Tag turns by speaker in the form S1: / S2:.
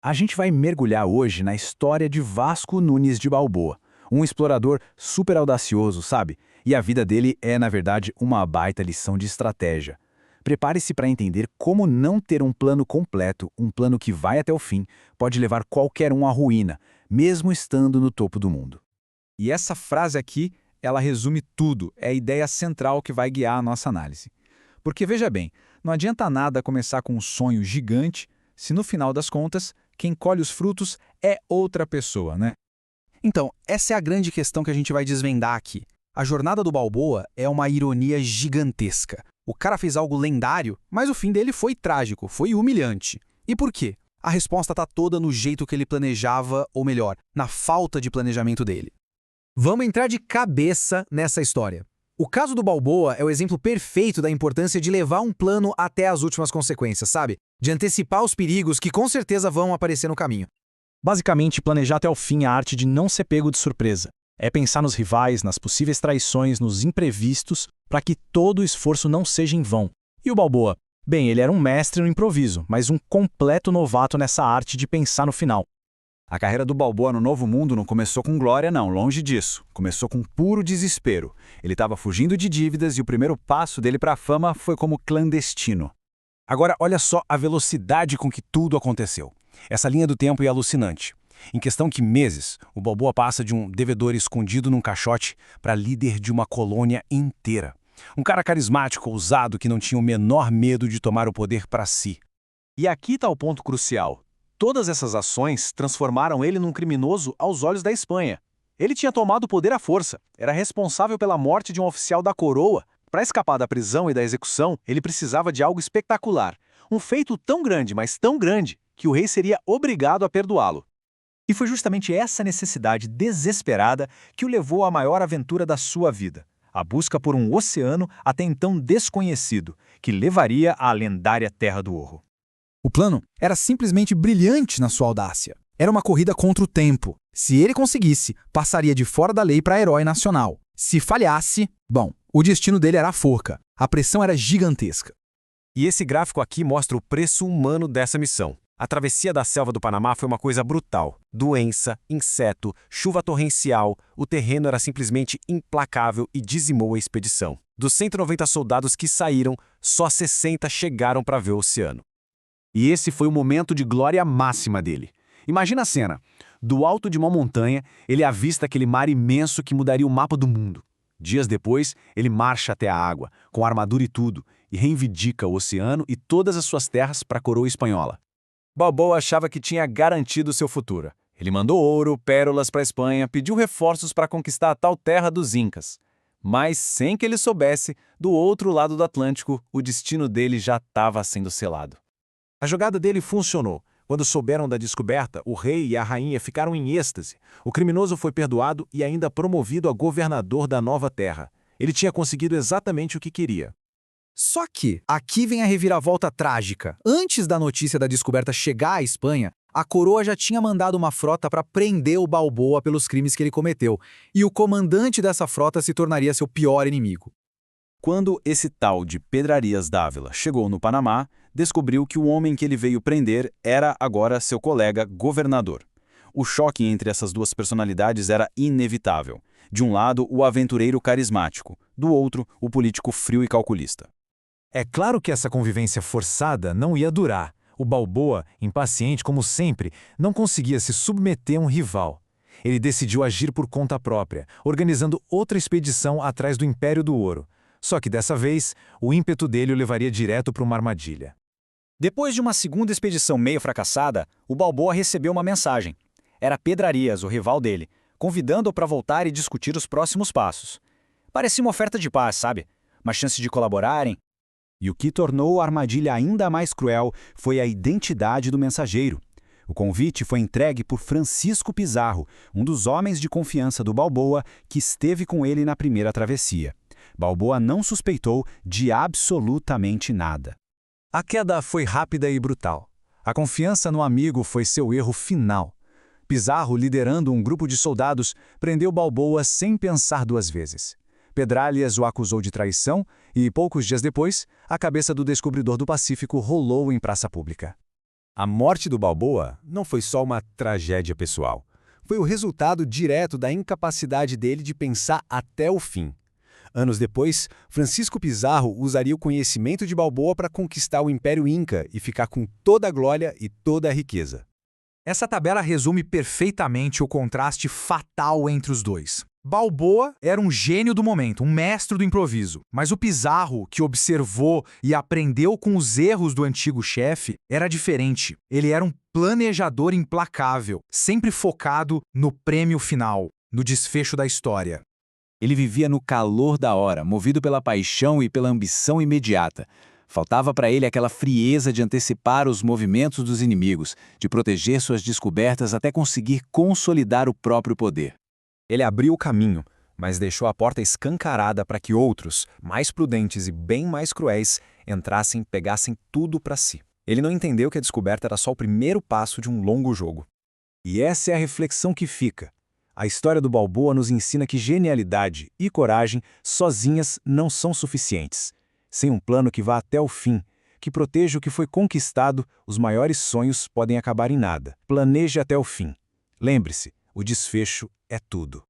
S1: A gente vai mergulhar hoje na história de Vasco Nunes de Balboa, um explorador super audacioso, sabe? E a vida dele é, na verdade, uma baita lição de estratégia. Prepare-se para entender como não ter um plano completo, um plano que vai até o fim, pode levar qualquer um à ruína, mesmo estando no topo do mundo.
S2: E essa frase aqui, ela resume tudo, é a ideia central que vai guiar a nossa análise. Porque veja bem, não adianta nada começar com um sonho gigante, se no final das contas, quem colhe os frutos é outra pessoa, né?
S3: Então, essa é a grande questão que a gente vai desvendar aqui. A jornada do Balboa é uma ironia gigantesca. O cara fez algo lendário, mas o fim dele foi trágico, foi humilhante. E por quê? A resposta está toda no jeito que ele planejava, ou melhor, na falta de planejamento dele. Vamos entrar de cabeça nessa história. O caso do Balboa é o exemplo perfeito da importância de levar um plano até as últimas consequências, sabe? De antecipar os perigos que com certeza vão aparecer no caminho.
S4: Basicamente, planejar até o fim é a arte de não ser pego de surpresa. É pensar nos rivais, nas possíveis traições, nos imprevistos, para que todo o esforço não seja em vão. E o Balboa? Bem, ele era um mestre no improviso, mas um completo novato nessa arte de pensar no final.
S5: A carreira do Balboa no Novo Mundo não começou com glória, não, longe disso. Começou com puro desespero. Ele estava fugindo de dívidas e o primeiro passo dele para a fama foi como clandestino.
S1: Agora, olha só a velocidade com que tudo aconteceu. Essa linha do tempo é alucinante. Em questão de meses, o Balboa passa de um devedor escondido num caixote para líder de uma colônia inteira. Um cara carismático, ousado, que não tinha o menor medo de tomar o poder para si.
S6: E aqui está o ponto crucial. Todas essas ações transformaram ele num criminoso aos olhos da Espanha. Ele tinha tomado o poder à força, era responsável pela morte de um oficial da coroa. Para escapar da prisão e da execução, ele precisava de algo espetacular. Um feito tão grande, mas tão grande, que o rei seria obrigado a perdoá-lo. E foi justamente essa necessidade desesperada que o levou à maior aventura da sua vida. A busca por um oceano até então desconhecido, que levaria à lendária Terra do Ouro.
S3: O plano era simplesmente brilhante na sua audácia. Era uma corrida contra o tempo. Se ele conseguisse, passaria de fora da lei para herói nacional. Se falhasse, bom, o destino dele era a forca. A pressão era gigantesca.
S6: E esse gráfico aqui mostra o preço humano dessa missão. A travessia da selva do Panamá foi uma coisa brutal. Doença, inseto, chuva torrencial, o terreno era simplesmente implacável e dizimou a expedição. Dos 190 soldados que saíram, só 60 chegaram para ver o oceano.
S5: E esse foi o momento de glória máxima dele. Imagina a cena. Do alto de uma montanha, ele avista aquele mar imenso que mudaria o mapa do mundo. Dias depois, ele marcha até a água, com armadura e tudo, e reivindica o oceano e todas as suas terras para a coroa espanhola.
S6: Balboa achava que tinha garantido seu futuro. Ele mandou ouro, pérolas para a Espanha, pediu reforços para conquistar a tal terra dos Incas. Mas, sem que ele soubesse, do outro lado do Atlântico, o destino dele já estava sendo selado. A jogada dele funcionou. Quando souberam da descoberta, o rei e a rainha ficaram em êxtase. O criminoso foi perdoado e ainda promovido a governador da nova terra. Ele tinha conseguido exatamente o que queria.
S3: Só que, aqui vem a reviravolta trágica. Antes da notícia da descoberta chegar à Espanha, a coroa já tinha mandado uma frota para prender o Balboa pelos crimes que ele cometeu, e o comandante dessa frota se tornaria seu pior inimigo.
S5: Quando esse tal de Pedrarias Dávila chegou no Panamá, descobriu que o homem que ele veio prender era agora seu colega governador. O choque entre essas duas personalidades era inevitável. De um lado, o aventureiro carismático, do outro, o político frio e calculista.
S2: É claro que essa convivência forçada não ia durar. O Balboa, impaciente como sempre, não conseguia se submeter a um rival. Ele decidiu agir por conta própria, organizando outra expedição atrás do Império do Ouro. Só que dessa vez, o ímpeto dele o levaria direto para uma armadilha.
S7: Depois de uma segunda expedição meio fracassada, o Balboa recebeu uma mensagem. Era Pedrarias, o rival dele, convidando-o para voltar e discutir os próximos passos. Parecia uma oferta de paz, sabe? Uma chance de colaborarem.
S5: E o que tornou a armadilha ainda mais cruel foi a identidade do mensageiro. O convite foi entregue por Francisco Pizarro, um dos homens de confiança do Balboa que esteve com ele na primeira travessia. Balboa não suspeitou de absolutamente nada.
S2: A queda foi rápida e brutal. A confiança no amigo foi seu erro final. Pizarro, liderando um grupo de soldados, prendeu Balboa sem pensar duas vezes. Pedrarias o acusou de traição e, poucos dias depois, a cabeça do descobridor do Pacífico rolou em praça pública. A morte do Balboa não foi só uma tragédia pessoal. Foi o resultado direto da incapacidade dele de pensar até o fim. Anos depois, Francisco Pizarro usaria o conhecimento de Balboa para conquistar o Império Inca e ficar com toda a glória e toda a riqueza.
S3: Essa tabela resume perfeitamente o contraste fatal entre os dois. Balboa era um gênio do momento, um mestre do improviso. Mas o Pizarro, que observou e aprendeu com os erros do antigo chefe, era diferente. Ele era um planejador implacável, sempre focado no prêmio final, no desfecho da história.
S5: Ele vivia no calor da hora, movido pela paixão e pela ambição imediata. Faltava para ele aquela frieza de antecipar os movimentos dos inimigos, de proteger suas descobertas até conseguir consolidar o próprio poder.
S2: Ele abriu o caminho, mas deixou a porta escancarada para que outros, mais prudentes e bem mais cruéis, entrassem e pegassem tudo para si. Ele não entendeu que a descoberta era só o primeiro passo de um longo jogo. E essa é a reflexão que fica. A história do Balboa nos ensina que genialidade e coragem sozinhas não são suficientes. Sem um plano que vá até o fim, que proteja o que foi conquistado, os maiores sonhos podem acabar em nada. Planeje até o fim. Lembre-se, o desfecho é tudo.